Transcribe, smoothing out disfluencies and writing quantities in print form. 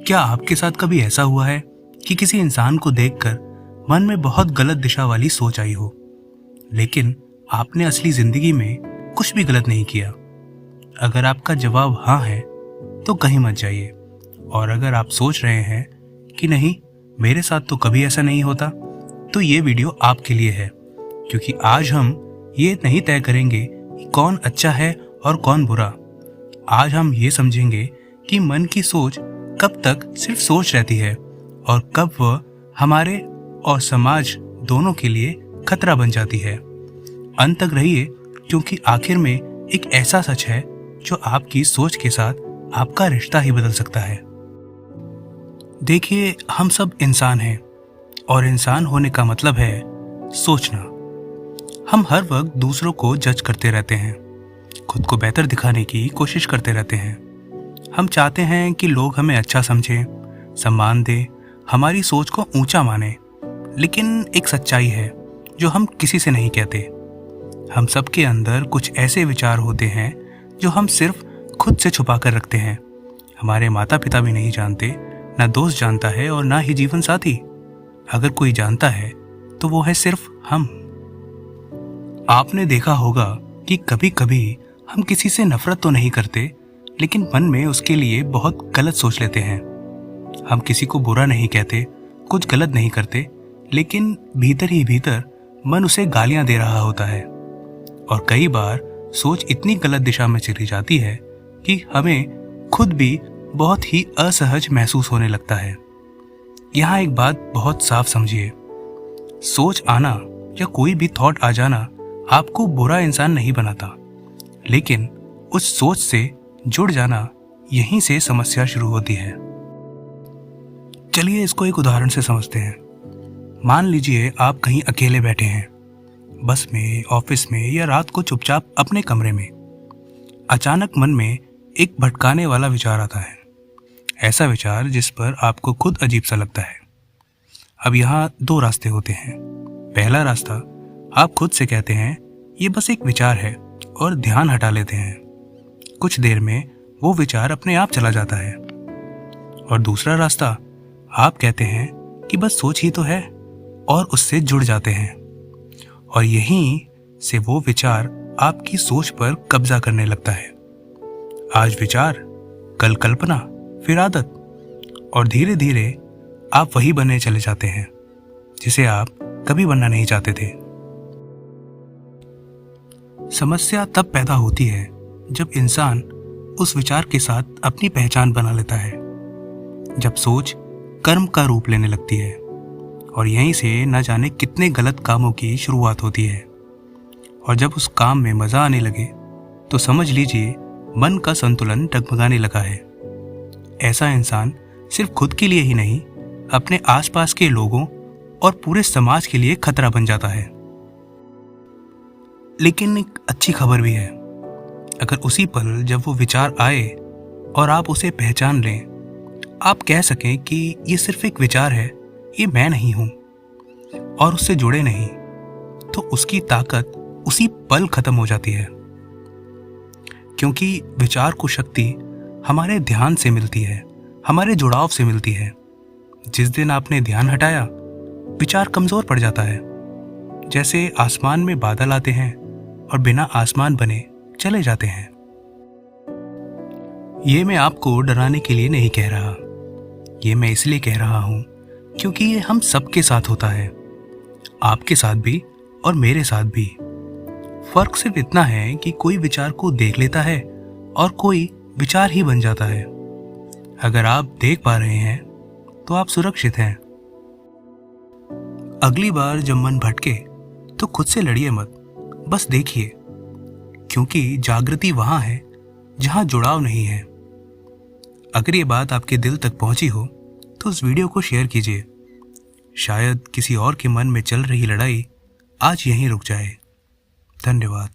क्या आपके साथ कभी ऐसा हुआ है कि किसी इंसान को देखकर मन में बहुत गलत दिशा वाली सोच आई हो, लेकिन आपने असली जिंदगी में कुछ भी गलत नहीं किया? अगर आपका जवाब हाँ है तो कहीं मत जाइए, और अगर आप सोच रहे हैं कि नहीं, मेरे साथ तो कभी ऐसा नहीं होता, तो ये वीडियो आपके लिए है। क्योंकि आज हम ये नहीं तय करेंगे कि कौन अच्छा है और कौन बुरा। आज हम ये समझेंगे कि मन की सोच कब तक सिर्फ सोच रहती है और कब वह हमारे और समाज दोनों के लिए खतरा बन जाती है। अंत तक रहिए, क्योंकि आखिर में एक ऐसा सच है जो आपकी सोच के साथ आपका रिश्ता ही बदल सकता है। देखिए, हम सब इंसान हैं और इंसान होने का मतलब है सोचना। हम हर वक्त दूसरों को जज करते रहते हैं, खुद को बेहतर दिखाने की कोशिश करते रहते हैं। हम चाहते हैं कि लोग हमें अच्छा समझें, सम्मान दें, हमारी सोच को ऊंचा माने। लेकिन एक सच्चाई है जो हम किसी से नहीं कहते। हम सबके अंदर कुछ ऐसे विचार होते हैं जो हम सिर्फ खुद से छुपा कर रखते हैं। हमारे माता पिता भी नहीं जानते, ना दोस्त जानता है और ना ही जीवन साथी। अगर कोई जानता है तो वो है सिर्फ हम। आपने देखा होगा कि कभी कभी हम किसी से नफरत तो नहीं करते, लेकिन मन में उसके लिए बहुत गलत सोच लेते हैं। हम किसी को बुरा नहीं कहते, कुछ गलत नहीं करते, लेकिन भीतर ही भीतर मन उसे गालियां दे रहा होता है। और कई बार सोच इतनी गलत दिशा में चली जाती है कि हमें खुद भी बहुत ही असहज महसूस होने लगता है। यहाँ एक बात बहुत साफ समझिए, सोच आना या कोई भी थॉट आ जाना आपको बुरा इंसान नहीं बनाता, लेकिन उस सोच से जुड़ जाना, यहीं से समस्या शुरू होती है। चलिए इसको एक उदाहरण से समझते हैं। मान लीजिए आप कहीं अकेले बैठे हैं, बस में, ऑफिस में या रात को चुपचाप अपने कमरे में। अचानक मन में एक भटकाने वाला विचार आता है, ऐसा विचार जिस पर आपको खुद अजीब सा लगता है। अब यहाँ दो रास्ते होते हैं। पहला रास्ता, आप खुद से कहते हैं ये बस एक विचार है और ध्यान हटा लेते हैं। कुछ देर में वो विचार अपने आप चला जाता है। और दूसरा रास्ता, आप कहते हैं कि बस सोच ही तो है और उससे जुड़ जाते हैं। और यहीं से वो विचार आपकी सोच पर कब्जा करने लगता है। आज विचार, कल कल्पना, फिर आदत, और धीरे धीरे आप वही बनने चले जाते हैं जिसे आप कभी बनना नहीं चाहते थे। समस्या तब पैदा होती है जब इंसान उस विचार के साथ अपनी पहचान बना लेता है, जब सोच कर्म का रूप लेने लगती है, और यहीं से न जाने कितने गलत कामों की शुरुआत होती है। और जब उस काम में मजा आने लगे तो समझ लीजिए मन का संतुलन डगमगाने लगा है। ऐसा इंसान सिर्फ खुद के लिए ही नहीं, अपने आसपास के लोगों और पूरे समाज के लिए खतरा बन जाता है। लेकिन एक अच्छी खबर भी है। अगर उसी पल जब वो विचार आए और आप उसे पहचान लें, आप कह सकें कि ये सिर्फ एक विचार है, ये मैं नहीं हूं, और उससे जुड़े नहीं, तो उसकी ताकत उसी पल खत्म हो जाती है। क्योंकि विचार को शक्ति हमारे ध्यान से मिलती है, हमारे जुड़ाव से मिलती है। जिस दिन आपने ध्यान हटाया, विचार कमजोर पड़ जाता है। जैसे आसमान में बादल आते हैं और बिना आसमान बने चले जाते हैं। ये मैं आपको डराने के लिए नहीं कह रहा, ये मैं इसलिए कह रहा हूं क्योंकि ये हम सबके साथ होता है, आपके साथ भी और मेरे साथ भी। फर्क सिर्फ इतना है कि कोई विचार को देख लेता है और कोई विचार ही बन जाता है। अगर आप देख पा रहे हैं तो आप सुरक्षित हैं। अगली बार जब मन भटके तो खुद से लड़िए मत, बस देखिए, क्योंकि जागृति वहां है जहां जुड़ाव नहीं है। अगर ये बात आपके दिल तक पहुंची हो तो उस वीडियो को शेयर कीजिए। शायद किसी और के मन में चल रही लड़ाई आज यहीं रुक जाए। धन्यवाद।